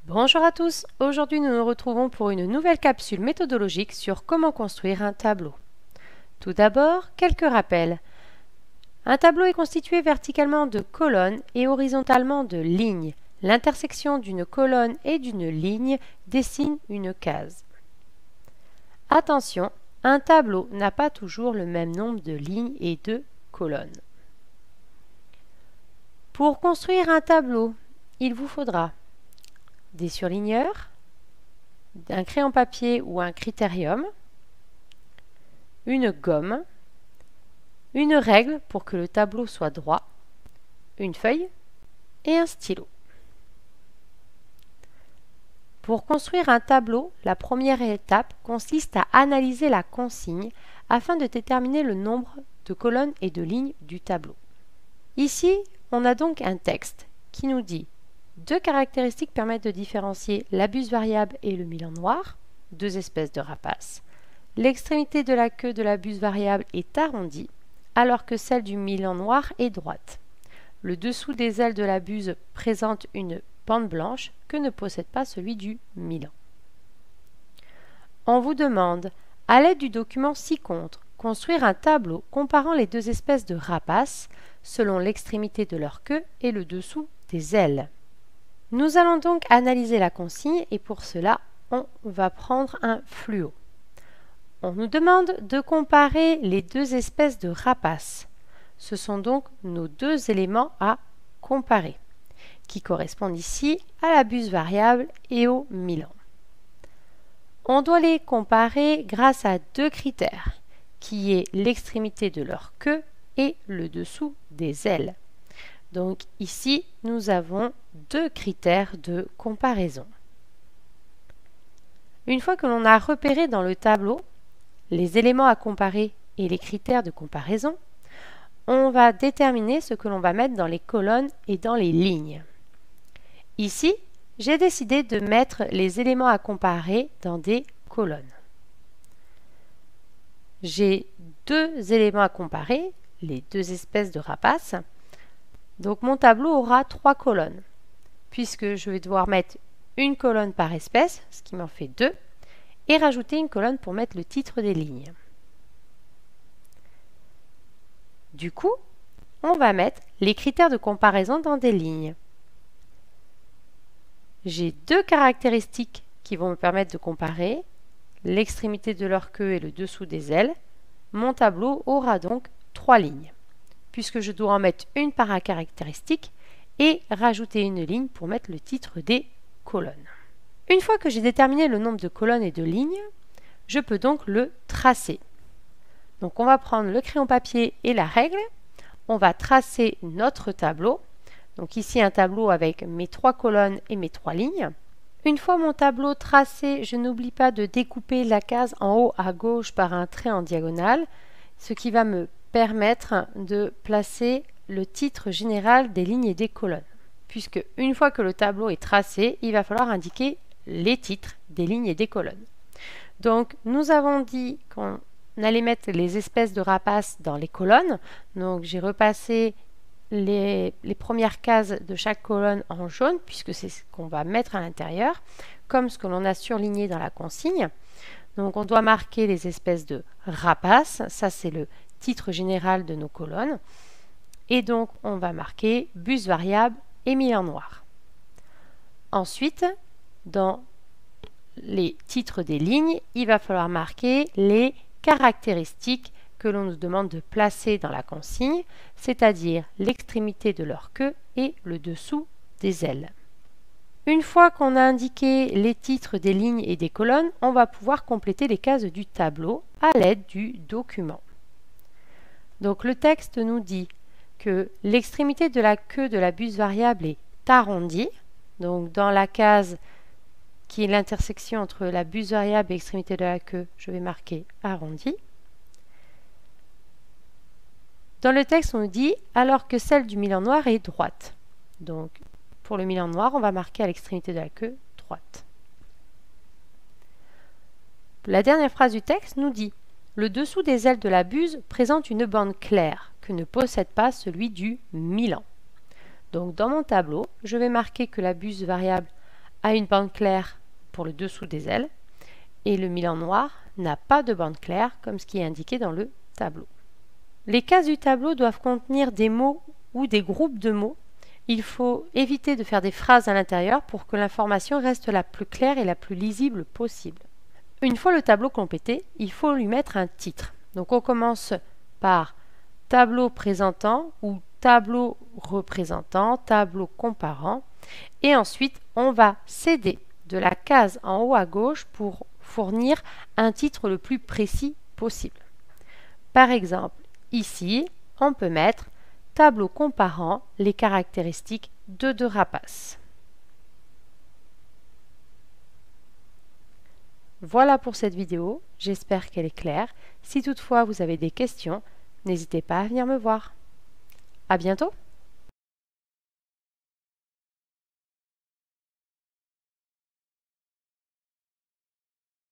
Bonjour à tous, aujourd'hui nous nous retrouvons pour une nouvelle capsule méthodologique sur comment construire un tableau. Tout d'abord, quelques rappels. Un tableau est constitué verticalement de colonnes et horizontalement de lignes. L'intersection d'une colonne et d'une ligne dessine une case. Attention, un tableau n'a pas toujours le même nombre de lignes et de colonnes. Pour construire un tableau, il vous faudra des surligneurs, un crayon papier ou un critérium, une gomme, une règle pour que le tableau soit droit, une feuille et un stylo. Pour construire un tableau, la première étape consiste à analyser la consigne afin de déterminer le nombre de colonnes et de lignes du tableau. Ici, on a donc un texte qui nous dit: deux caractéristiques permettent de différencier la buse variable et le milan noir, deux espèces de rapaces. L'extrémité de la queue de la buse variable est arrondie, alors que celle du milan noir est droite. Le dessous des ailes de la buse présente une bande blanche que ne possède pas celui du milan. On vous demande, à l'aide du document ci-contre, construire un tableau comparant les deux espèces de rapaces selon l'extrémité de leur queue et le dessous des ailes. Nous allons donc analyser la consigne et pour cela, on va prendre un fluo. On nous demande de comparer les deux espèces de rapaces. Ce sont donc nos deux éléments à comparer, qui correspondent ici à la buse variable et au milan. On doit les comparer grâce à deux critères, qui est l'extrémité de leur queue et le dessous des ailes. Donc ici, nous avons deux critères de comparaison. Une fois que l'on a repéré dans le tableau les éléments à comparer et les critères de comparaison, on va déterminer ce que l'on va mettre dans les colonnes et dans les lignes. Ici, j'ai décidé de mettre les éléments à comparer dans des colonnes. J'ai deux éléments à comparer, les deux espèces de rapaces. Donc mon tableau aura trois colonnes, puisque je vais devoir mettre une colonne par espèce, ce qui m'en fait deux, et rajouter une colonne pour mettre le titre des lignes. Du coup, on va mettre les critères de comparaison dans des lignes. J'ai deux caractéristiques qui vont me permettre de comparer, l'extrémité de leur queue et le dessous des ailes. Mon tableau aura donc trois lignes, puisque je dois en mettre une par caractéristique et rajouter une ligne pour mettre le titre des colonnes. Une fois que j'ai déterminé le nombre de colonnes et de lignes, je peux donc le tracer. Donc on va prendre le crayon papier et la règle, on va tracer notre tableau. Donc ici un tableau avec mes trois colonnes et mes trois lignes. Une fois mon tableau tracé, je n'oublie pas de découper la case en haut à gauche par un trait en diagonale, ce qui va me permettre de placer le titre général des lignes et des colonnes. Puisque une fois que le tableau est tracé, il va falloir indiquer les titres des lignes et des colonnes. Donc nous avons dit qu'on allait mettre les espèces de rapaces dans les colonnes. Donc j'ai repassé les premières cases de chaque colonne en jaune, puisque c'est ce qu'on va mettre à l'intérieur, comme ce que l'on a surligné dans la consigne. Donc on doit marquer les espèces de rapaces, ça c'est le titre général de nos colonnes. Et donc on va marquer buse variable et milan noir. Ensuite, dans les titres des lignes, il va falloir marquer les caractéristiques que l'on nous demande de placer dans la consigne, c'est-à-dire l'extrémité de leur queue et le dessous des ailes. Une fois qu'on a indiqué les titres des lignes et des colonnes, on va pouvoir compléter les cases du tableau à l'aide du document. Donc le texte nous dit que l'extrémité de la queue de la buse variable est arrondie. Donc dans la case qui est l'intersection entre la buse variable et l'extrémité de la queue, je vais marquer arrondi. Dans le texte, on nous dit alors que celle du milan noir est droite. Donc pour le milan noir, on va marquer à l'extrémité de la queue droite. La dernière phrase du texte nous dit le dessous des ailes de la buse présente une bande claire que ne possède pas celui du milan. Donc dans mon tableau, je vais marquer que la buse variable a une bande claire pour le dessous des ailes et le Milan noir n'a pas de bande claire comme ce qui est indiqué dans le tableau. Les cases du tableau doivent contenir des mots ou des groupes de mots. Il faut éviter de faire des phrases à l'intérieur pour que l'information reste la plus claire et la plus lisible possible. Une fois le tableau complété, il faut lui mettre un titre. Donc on commence par tableau présentant ou tableau représentant, tableau comparant, et ensuite on va s'aider de la case en haut à gauche pour fournir un titre le plus précis possible. Par exemple, ici, on peut mettre tableau comparant les caractéristiques de deux rapaces. Voilà pour cette vidéo, j'espère qu'elle est claire. Si toutefois vous avez des questions, n'hésitez pas à venir me voir. À bientôt!